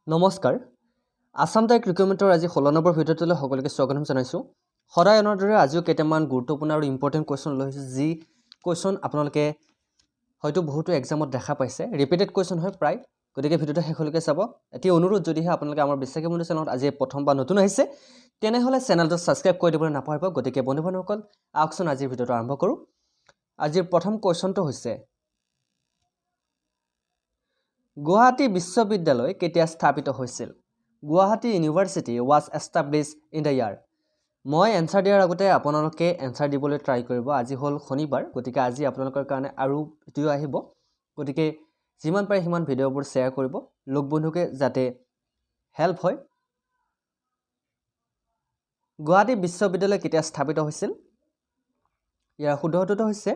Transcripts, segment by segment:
নমস্কাৰ আসাম টাইক ৰিক্ৰুটমেণ্টৰ আজি 16 নম্বৰ ভিডিঅ'টোলৈ সকলোকে স্বাগতম জনাইছোঁ সদায় এনেদৰে আজিও কেইটামান গুৰুত্বপূৰ্ণ আৰু ইম্পৰ্টেণ্ট কুৱেশ্যন লৈ আহিছোঁ যি কুৱেশ্যন আপোনালোকে হয়তো বহুতো এক্সামত দেখা পাইছে ৰিপিটেড কুৱেশ্যন হয় প্ৰায় গতিকে ভিডিঅ'টো শেষলৈকে চাব এটি অনুৰোধ যদিহে আপোনালোকে আমাৰ বিশ্বাসী বন্ধু চেনেলত আজি প্ৰথম বা নতুন আহিছে তেনেহ'লে চেনেলটো ছাবস্ক্ৰাইব কৰি দিবলৈ নাপাহৰিব গতিকে বন্ধু বান্ধৱসকল আহকচোন আজিৰ ভিডিঅ'টো আৰম্ভ কৰোঁ আজিৰ প্ৰথম কুৱেশ্যনটো হৈছে গুৱাহাটী বিশ্ববিদ্যালয় কেতিয়া স্থাপিত হৈছিল Guwahati university was established in the year মই এনসাৰ দিয়াৰ আগতে আপোনালোকে এনসাৰ দিবলৈ ট্ৰাই কৰিব আজি হ'ল শনিবাৰ গতিকে আজি আপোনালোকৰ কাৰণে আৰু ভিডিঅ' আহিব গতিকে যিমান পাৰে সিমান ভিডিঅ'বোৰ শ্বেয়াৰ কৰিব লোক বন্ধুকে যাতে হেল্প হয় গুৱাহাটী বিশ্ববিদ্যালয় কেতিয়া স্থাপিত হৈছিল ইয়াৰ শুদ্ধ উত্তৰটো হৈছে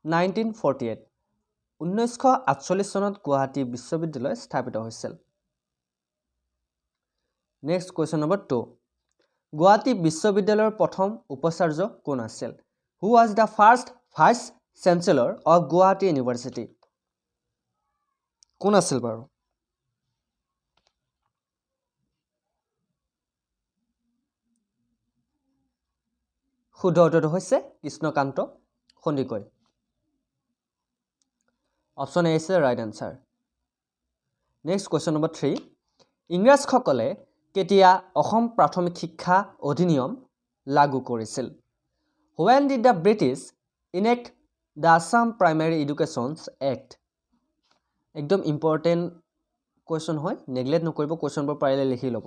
1948 1948 চনত গুৱাহাটী বিশ্ববিদ্যালয় স্থাপিত হৈছিল নেক্সট কুৱেশ্যন নম্বৰ 2 গুৱাহাটী বিশ্ববিদ্যালয়ৰ প্ৰথম উপাচাৰ্য কোন আছিল who was the first vice chancellor of Guwahati university কোন আছিল বাৰু শুদ্ধ উত্তৰটো হৈছে কৃষ্ণকান্ত সন্দিকৈ অপশ্যন এ আছে right answer next question number 3 ইংৰাজসকলে কেতিয়া অসম প্ৰাথমিক শিক্ষা অধিনিয়ম লাগু কৰিছিল When did the British enact the Assam Primary Education Act একদম ইম্পৰ্টেণ্ট কুৱেশ্যন হয় নেগলেক্ট নকৰিব কুৱেশ্যনবোৰ পাৰিলে লিখি ল'ব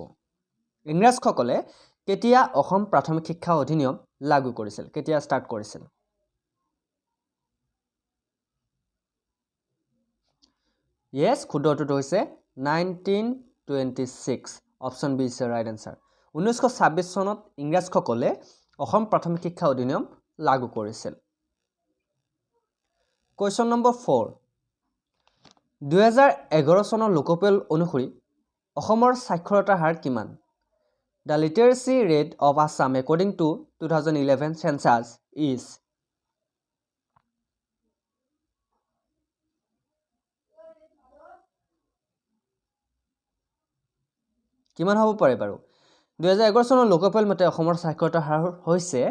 ইংৰাজসকলে কেতিয়া অসম প্ৰাথমিক শিক্ষা অধিনিয়ম লাগু কৰিছিল কেতিয়া ষ্টাৰ্ট কৰিছিল Yes, শুদ্ধ উত্তৰটো হৈছে 1926 option B is right answer 1926 চনত ইংৰাজসকলে অসম প্ৰাথমিক শিক্ষা অধিনিয়ম লাগু কৰিছিল কুৱেশ্যন নম্বৰ 4 2011 চনৰ লোকপিয়ল অনুসৰি অসমৰ সাক্ষৰতাৰ হাৰ কিমান The literacy rate of Assam according to 2011 census is কিমান হ'ব পাৰে বাৰু 2011 চনৰ লোকপিয়ল মতে অসমৰ সাক্ষৰতাৰ হাৰ হৈছে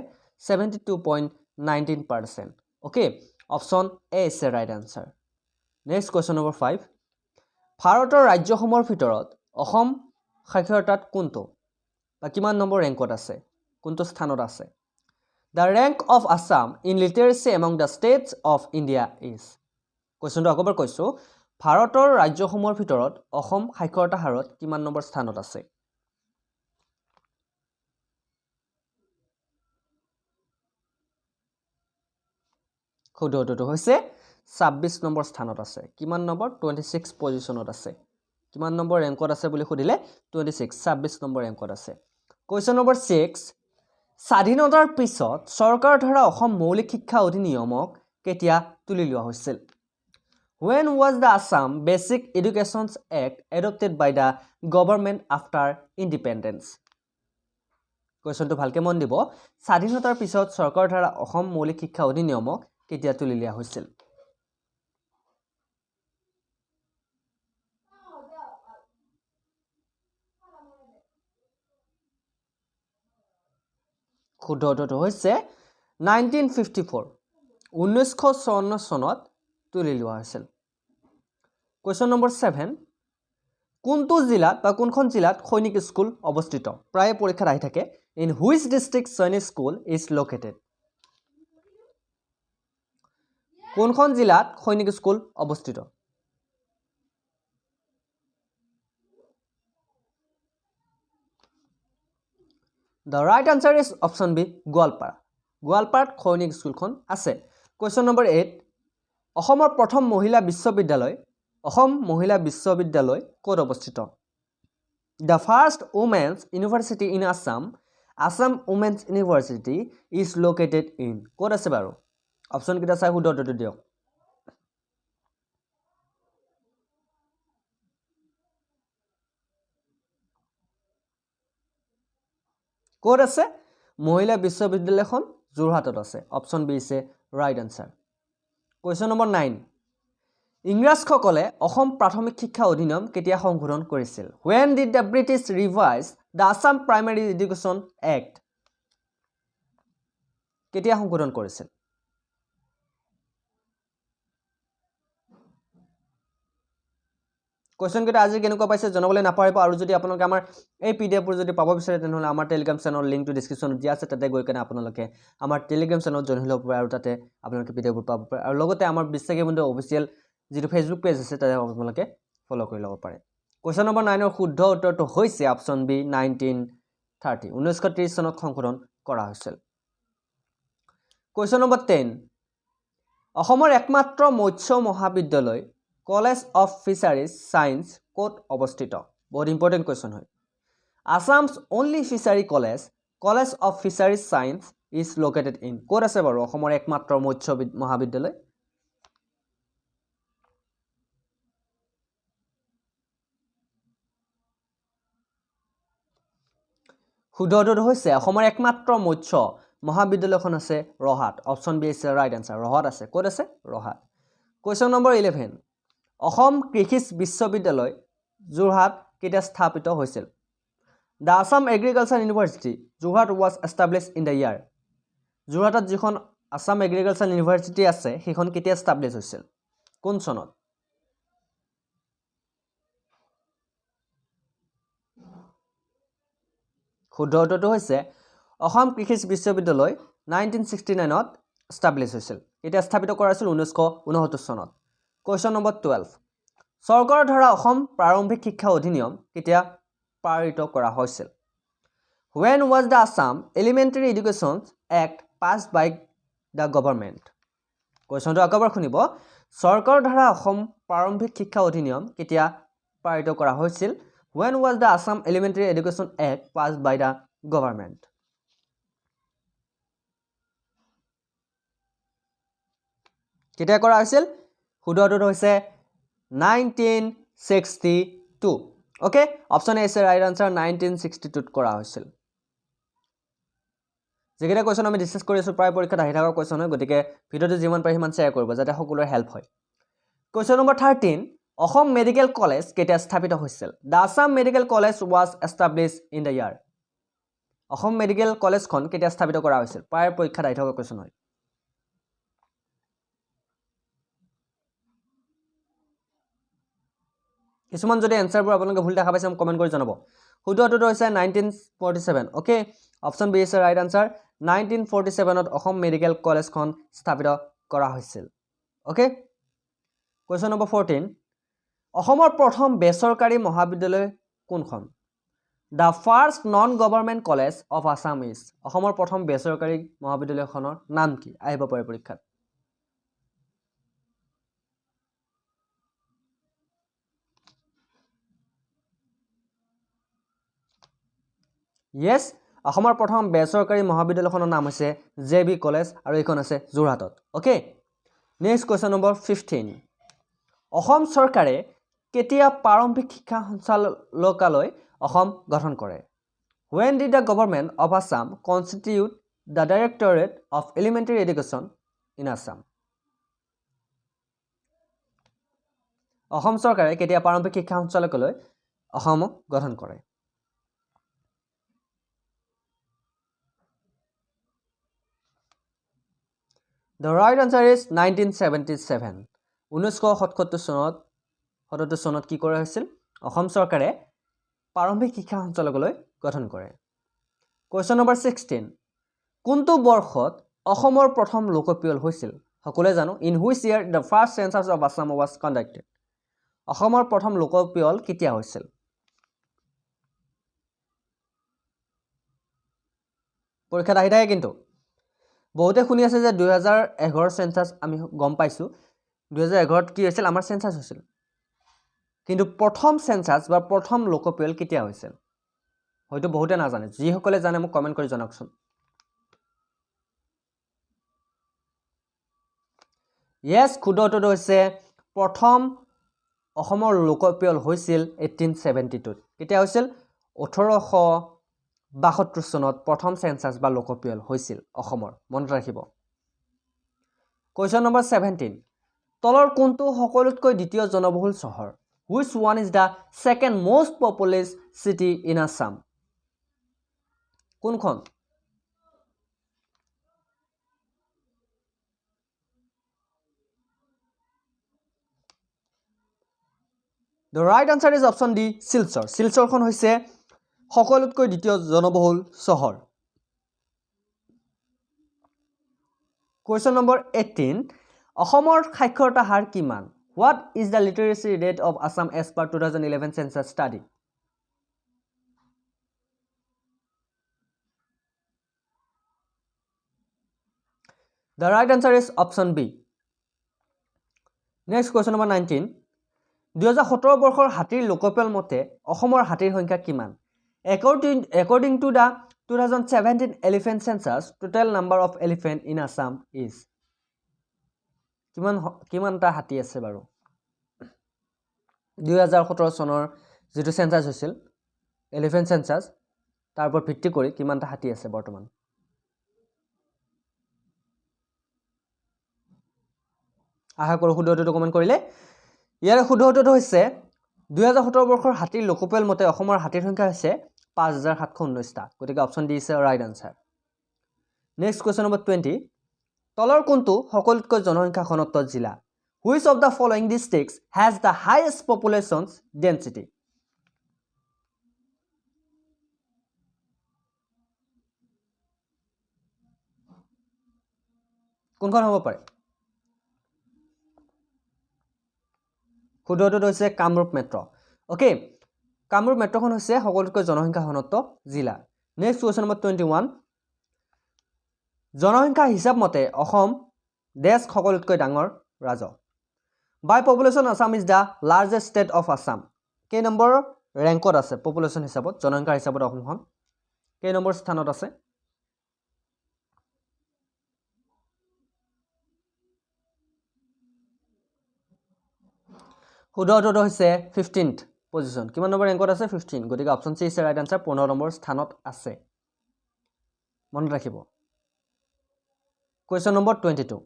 72.19% okay option A is the right answer next question number 5 ভাৰতৰ ৰাজ্যসমূহৰ ভিতৰত অসম সাক্ষৰতাত কোনটো বা কিমান নম্বৰ ৰেংকত আছে কোনটো স্থানত আছে The rank of Assam in literacy among the states of India is কুৱেশ্যনটো আকৌবাৰ কৈছোঁ ভাৰতৰ ৰাজ্যসমূহৰ ভিতৰত অসম সাক্ষৰতা হাৰত কিমান নম্বৰ স্থানত আছে শুদ্ধ উত্তৰটো হৈছে 26 নম্বৰ স্থানত আছে কিমান নম্বৰ 26 পজিশনত আছে কিমান নম্বৰ ৰেংকত আছে বুলি সুধিলে 26 নম্বৰ ৰেংকত আছে কুৱেশ্যন নম্বৰ 6 স্বাধীনতাৰ পিছত চৰকাৰৰ দ্বাৰা অসম মৌলিক শিক্ষা অধিনিয়মক কেতিয়া তুলি লোৱা হৈছিল When was the Assam Basic Education Act adopted by the government after independence কুৱেশ্যনটো ভালকে মন দিব স্বাধীনতাৰ পিছত চৰকাৰৰ দ্বাৰা অসম মৌলিক শিক্ষা অধিনিয়মক কেতিয়া তুলি লোৱা হৈছিল শুদ্ধ উত্তৰটো হৈছে 1954 1954 চনত তুলি লোৱা হৈছিল কুৱেশ্যন নম্বৰ 7 কোনটো জিলাত বা কোনখন জিলাত সৈনিক স্কুল অৱস্থিত প্ৰায় পৰীক্ষাত আহি থাকে ইন হুইচ ডিষ্ট্ৰিক্ট সৈনিক স্কুল ইজ লোকেটেড কোনখন জিলাত সৈনিক স্কুল অৱস্থিত The right answer is option B Goalpara গোৱালপাৰাত সৈনিক স্কুলখন আছে কুৱেশ্যন নম্বৰ 8 অসমৰ প্ৰথম মহিলা বিশ্ববিদ্যালয় অসম মহিলা বিশ্ববিদ্যালয় ক'ত অৱস্থিত The first women's university in Assam Assam Women's University is located in ক'ত আছে বাৰু অপশ্যন কেইটা চাই শুদ্ধ উত্তৰটো দিয়ক ক'ত আছে মহিলা বিশ্ববিদ্যালয়খন যোৰহাটত আছে option B is right answer question number 9 ইংৰাজসকলে অসম প্ৰাথমিক শিক্ষা অধিনিয়ম কেতিয়া সংশোধন কৰিছিল? When did the British revise the Assam Primary Education Act? কেতিয়া সংশোধন কৰিছিল? কোৱেশ্চন কেইটা আজি কেনেকুৱা পাইছে জনাবলৈ নাপাহৰিব আৰু যদি আপোনালোকে আমাৰ এই পিডিএফবোৰ যদি পাব বিচাৰে তেনেহ'লে আমাৰ টেলিগ্ৰাম চেনেলৰ লিংকটো ডেছক্ৰিপশ্যনত দিয়া আছে তাতে গৈ কেনে আপোনালোকে আমাৰ টেলিগ্ৰাম চেনেলত জইন হৈ ল'ব পাৰে আৰু তাতে আপোনালোকে পিডিএফবোৰ পাব পাৰে আৰু লগতে আমাৰ বিশ্বাসী বন্ধু অফিচিয়েল যিটো ফেচবুক পেজ আছে তাতে আপোনালোকে ফ'ল' কৰি ল'ব পাৰে কোৱেশ্চন নম্বৰ 9 ৰ শুদ্ধ উত্তৰটো হৈছে অপশ্যন বি 1930 চনত সংশোধন কৰা হৈছিল কোৱেশ্চন নম্বৰ 10 অসমৰ একমাত্ৰ মৎস্য মহাবিদ্যালয় কলেজ অফ ফিচাৰিজ সায়েন্স কোট অৱস্থিত বহুত ইম্পৰ্টেণ্ট কোৱেশ্চন হয় Assam's only fishery college of fisheries science is located in কোট আছে বাৰু অসমৰ একমাত্ৰ মৎস্য মহাবিদ্যালয় শুদ্ধ উত্তৰটো হৈছে অসমৰ একমাত্ৰ মৎস্য মহাবিদ্যালয়খন আছে ৰহাত option B is right answer ৰহাত আছে কোট আছে ৰহাত কোৱেশ্চন নম্বৰ 11 অসম কৃষি বিশ্ববিদ্যালয় যোৰহাট কেতিয়া স্থাপিত হৈছিল The Assam Agriculture University Jorhat was established in the year যোৰহাটত যিখন আসাম এগ্ৰিকালচাৰ ইউনিভাৰ্চিটি আছে সেইখন কেতিয়া এষ্টাব্লিছ হৈছিল কোন চনত শুদ্ধ উত্তৰটো হৈছে অসম কৃষি বিশ্ববিদ্যালয় 1969ত এষ্টাব্লিছ হৈছিল এতিয়া স্থাপিত কৰা হৈছিল 1969 চনত কোৱেশ্চন নম্বৰ 12 চৰকাৰৰ দ্বাৰা অসম প্ৰাৰম্ভিক শিক্ষা অধিনিয়ম কেতিয়া পাৰিত কৰা হৈছিল When was the Assam Elementary Education Act passed by the government কোৱেশ্চনটো আকবাৰ শুনিব চৰকাৰৰ দ্বাৰা অসম প্ৰাৰম্ভিক শিক্ষা অধিনিয়ম কেতিয়া পাৰিত কৰা হৈছিল When was the Assam Elementary Education Act passed by the government কেতিয়া কৰা হৈছিল শুদ্ধ উত্তৰটো হৈছে 1962 okay option A is right answer 1962 ত কৰা হৈছিল যেকেইটা কোৱেশ্চন আমি ডিসকাস কৰি আছো প্ৰায় পৰীক্ষাত আহি থকা কোৱেশ্চন হয় গতিকে ভিডিওটো যিমান পাৰে সিমান শেয়াৰ কৰিব যাতে সকলোৰে হেল্প হয় question number 13 Assam medical college কেতিয়া স্থাপিত হৈছিল The Assam Medical College was established in the year Assam medical কলেজখন কেতিয়া স্থাপিত কৰা হৈছিল প্ৰায় পৰীক্ষাত আহি থকা কোৱেশ্চন হয় কিছুমান যদি এনসাৰবোৰ আপোনালোকে ভুল দেখা পাইছে কমেন্ট কৰি জনাব শুদ্ধ উত্তৰটো হৈছে 1947 okay option B is right answer 1947ত অসম মেডিকেল কলেজখন স্থাপিত কৰা হৈছিল ওকে কোৱেশ্চন নম্বৰ 14 অসমৰ প্ৰথম বেচৰকাৰী মহাবিদ্যালয় কোনখন The first non-government college of Assam is অসমৰ প্ৰথম বেচৰকাৰী মহাবিদ্যালয়খনৰ নাম কি আহিব পাৰে পৰীক্ষাত Yes অসমৰ প্ৰথম বেচৰকাৰী মহাবিদ্যালয়খনৰ নাম হৈছে JB কলেজ আৰু এইখন আছে যোৰহাটত okay next question number 15 Assam চৰকাৰে কেতিয়া প্ৰাৰম্ভিক শিক্ষা সঞ্চালকালয় অসম গঠন কৰে When did the government of Assam constitute the Directorate of Elementary Education in Assam Assam চৰকাৰে কেতিয়া প্ৰাৰম্ভিক শিক্ষা সঞ্চালকালয় অসমক গঠন কৰে The right answer is 1977 1977 চনত কি কৰা হৈছিল অসম চৰকাৰে প্ৰাৰম্ভিক শিক্ষা সঞ্চালকালয় গঠন কৰে কোৱেশ্চন নম্বৰ 16 কোনটো বৰ্ষত অসমৰ প্ৰথম লোকপিয়ল হৈছিল সকলোৱে জানো in which year the first census of Assam was conducted অসমৰ প্ৰথম লোকপিয়ল কেতিয়া হৈছিল পৰীক্ষাত আহি থাকে কিন্তু বহুতে শুনি আছে যে 2011 সেন্সাস আমি গম পাইছো 2011 ত কি হৈছিল আমাৰ সেন্সাস হৈছিল কিন্তু প্ৰথম সেন্সাস বা প্ৰথম লোকপিয়ল কেতিয়া হৈছিল হয়তো বহুতে নাজানে যি সকলে জানে মোক কমেন্ট কৰি জনাওকচোন yes শুদ্ধ উত্তৰটো হৈছে প্ৰথম অসমৰ লোকপিয়ল হৈছিল 1872 কেতিয়া হৈছিল 1872 চনত প্ৰথম সেন্সাস বা লোকপিয়ল হৈছিল অসমৰ মনত ৰাখিব কোৱেশ্চন নম্বৰ 17 তলৰ কোনটো সকলোতকৈ দ্বিতীয় জনবহুল চহৰ? Which one is the second most populous city in Assam? কোনখন? The right answer is option D, Silchar. Silcharখন হৈছে সকলোতকৈ দ্বিতীয় জনবহুল চহৰ। Question number 18. অসমৰ সাক্ষৰতা হাৰ কিমান? What is the literacy rate of Assam as per 2011 census study? The right answer is option B. Next question number 19. 2017 বৰ্ষৰ হাতীৰ লোকপিয়ল মতে অসমৰ হাতীৰ সংখ্যা কিমান? According to the 2017 elephant census, total number of elephant in Assam is কিমানটা হাতী আছে বাৰু? 2017 চনৰ যেটো সেন্সাস হৈছিল এলিফেন্ট সেন্সাস তাৰ ওপৰত ভিত্তি কৰি কিমানটা হাতী আছে বৰ্তমান? আশা কৰো শুদ্ধটো কমেন্ট কৰিলে। ইয়াৰ শুদ্ধটো হৈছে 2017 বৰ্ষৰ হাতীৰ লোকপিয়ল মতে অসমৰ হাতীৰ সংখ্যা হৈছে 5719টা। গতিকে option D is right answer. Next question number 20। তলৰ কোনটো সকলোতকৈ জনসংখ্যা ঘনত্ব জিলা? Which of the following districts has the highest population density? কোনখন হ'ব পাৰে? শুদ্ধটো হৈছে কামৰূপ মেট্ৰ। ওকে, কামৰূপ মেট্ৰখন হৈছে সকলোতকৈ জনসংখ্যা ঘনত্ব জিলা। Next question number 21। জনসংখ্যা হিচাপ মতে অসম দেশ সকলোতকৈ ডাঙৰ ৰাজ্য। By population, Assam is the largest state of Assam. কেই নম্বৰ ৰেংকত আছে পপুলেশ্যন হিচাপত? জনসংখ্যা হিচাপত অসমখন কেই নম্বৰ স্থানত আছে? শুদ্ধটো হৈছে 15th পজিশন। কিমান নম্বৰ ৰেংকত আছে? 15। গতিকে option C is right answer. 15 number স্থানত আছে। মনত ৰাখিব। Question number 22।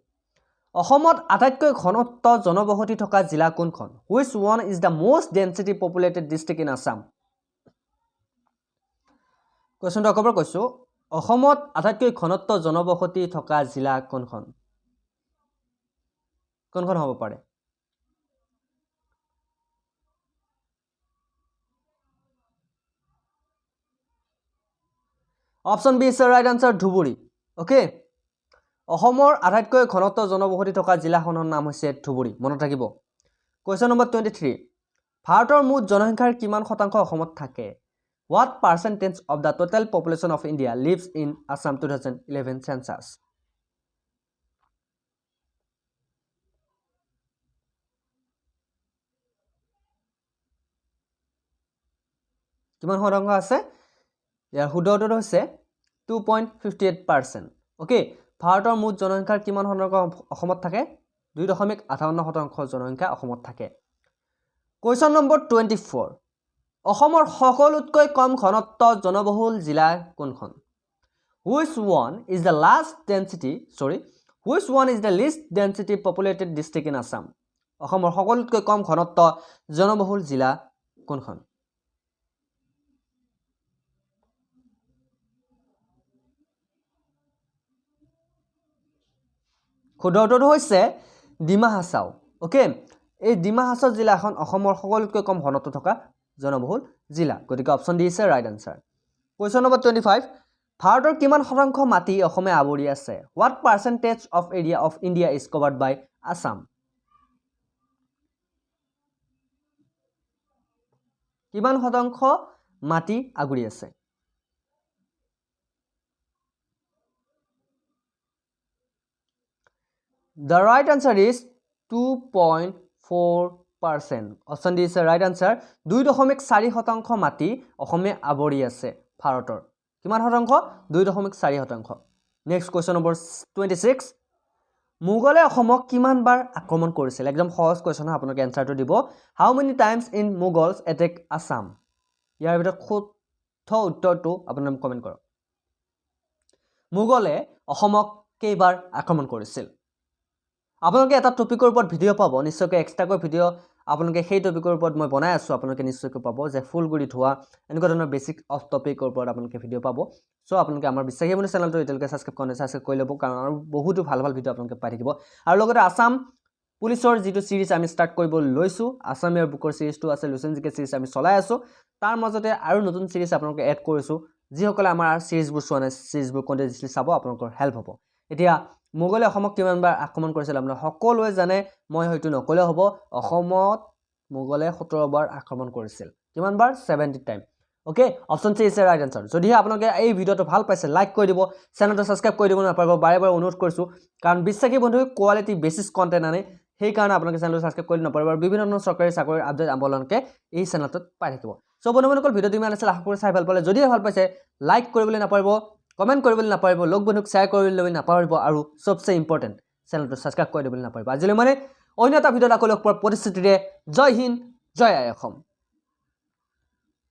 অসমত আটাইতকৈ ঘনত্ব জনবসতি থকা জিলা কোনখন? Which one is the most density populated district in Assam? কোৱেশ্চনটো Akbar কৈছো, অসমত আটাইতকৈ ঘনত্ব জনবসতি থকা জিলা কোনখন? কোনখন হ'ব পাৰে? Option B is right answer, Dhubri. Okay, অসমৰ আটাইতকৈ ঘনত্ব জনবসতি থকা জিলাখনৰ নাম হৈছে ধুবুৰী। মনত ৰাখিব। Question number 23। ভাৰতৰ মুঠ জনসংখ্যাৰ কিমান শতাংশ অসমত থাকে? What percentage of the total population of India lives in Assam 2011 census? কিমান শতাংশ আছে? ইয়াৰ শুদ্ধটো হৈছে 2.58%। ওকে, ভাৰতৰ মুঠ জনসংখ্যাৰ কিমান শতাংশ অসমত থাকে? 2.58% জনসংখ্যা অসমত থাকে। Question number 24। অসমৰ সকলোতকৈ কম ঘনত্ব জনবহুল জিলা কোনখন? Which one is the least density populated district in Assam? অসমৰ সকলোতকৈ কম ঘনত্ব জনবহুল জিলা কোনখন? শুদ্ধটো হৈছে ডিমা হাছাও। ওকে, এই ডিমা হাছাও জিলাখন অসমৰ সকলোতকৈ কম ঘনত্ব থকা জনবহুল জিলা। গতিকে option D is right answer. Question number 25। ভাৰতৰ কিমান শতাংশ মাটি অসমে আৱৰি আছে? What percentage of area of India is covered by Assam? কিমান শতাংশ মাটি আগুৰি আছে? The right answer is 2.4%. Option D is the right answer. 2.4% মাটি অসমে আৱৰি আছে ভাৰতৰ। কিমান শতাংশ? 2.4%। Next question number 26। মোগলে অসমক কিমান বাৰ আক্ৰমণ কৰিছিল? একদম সহজ কোৱেশ্চন, আপোনালোকে এনসাৰটো দিব। How many times in Mughals attack Assam? ইয়াৰ ভিতৰত শুদ্ধ উত্তৰটো আপোনালোকে কমেন্ট কৰক। মোগলে অসমক কেইবাৰ আক্ৰমণ কৰিছিল? আপোনালোকে এটা টপিকৰ ওপৰত ভিডিঅ' পাব নিশ্চয়কৈ এক্সট্ৰাকৈ ভিডিঅ' আপোনালোকে সেই টপিকৰ ওপৰত মই বনাই আছোঁ আপোনালোকে নিশ্চয়কৈ পাব যে ফুলগুৰি ধোৱা এনেকুৱা ধৰণৰ বেছিক অফ টপিকৰ ওপৰত আপোনালোকে ভিডিঅ' পাব সো আপোনালোকে আমাৰ বিশ্বাসী বন্ধু চেনেলটো এতিয়ালৈকে সাবস্ক্ৰাইব কৰি ল'ব কাৰণ আৰু বহুতো ভাল ভাল ভিডিঅ' আপোনালোকে পাই থাকিব আৰু লগতে আসাম পুলিচৰ যিটো সিৰিজ আমি ষ্টাৰ্ট কৰিব লৈছোঁ আসাম ইয়াৰ বুকৰ সিৰিজটো আছে লুচেন জিকে সিৰিজ আমি চলাই আছোঁ তাৰ মাজতে আৰু নতুন সিৰিজ আপোনালোকে এড কৰিছোঁ যিসকলে আমাৰ সিৰিজবোৰ চোৱা নাই সিৰিজবোৰ কণ্টিনিউছলি চাব আপোনালোকৰ হেল্প হ'ব এতিয়া মোগলে অসমক কিমানবাৰ আক্ৰমণ কৰিছিল আপোনালোকে সকলোৱে জানে মই হয়তো নকলে হ'ব অসমত মোগলে 17 বাৰ আক্ৰমণ কৰিছিল কিমানবাৰ 70 time okay option C is right answer যদি আপোনালোকে এই ভিডিঅটো ভাল পাইছে লাইক কৰি দিব চেনেলটো সাবস্ক্ৰাইব কৰি দিব নাপাব বাৰে বাৰে অনুৰোধ কৰিছো কাৰণ বিশ্বাসী বন্ধু কোৱালিটি বেছিস কন্টেন্ট আনে সেই কাৰণে আপোনালোকে চেনেলটো সাবস্ক্ৰাইব কৰি নাপাব আৰু বিভিন্ন ধৰণৰ চৰকাৰী চাকৰি আপডেট আপোনালোকে এই চেনেলটোত পাই থাকিব সো বন্ধুসকল ভিডিঅটো ইমান আছিল আশা কৰি চাই ভাল পালে যদি ভাল পাইছে লাইক কৰিবলৈ নাপাৰিব কমেন্ট কৰিবলৈ নাপাৰিব লগ বন্ধুক শ্বেয়াৰ কৰিবলৈ নাপাৰিব আৰু সবচে ইম্পৰ্টেন্ট চেনেলটো সাবস্ক্ৰাইব কৰি দিবলৈ নাপাৰিব আজিলৈ মানে অন্য এটা ভিডিঅ' আকৌ লগ পোৱাৰ প্ৰতিশ্ৰুতিৰে জয় হিন্দ জয় আই অসম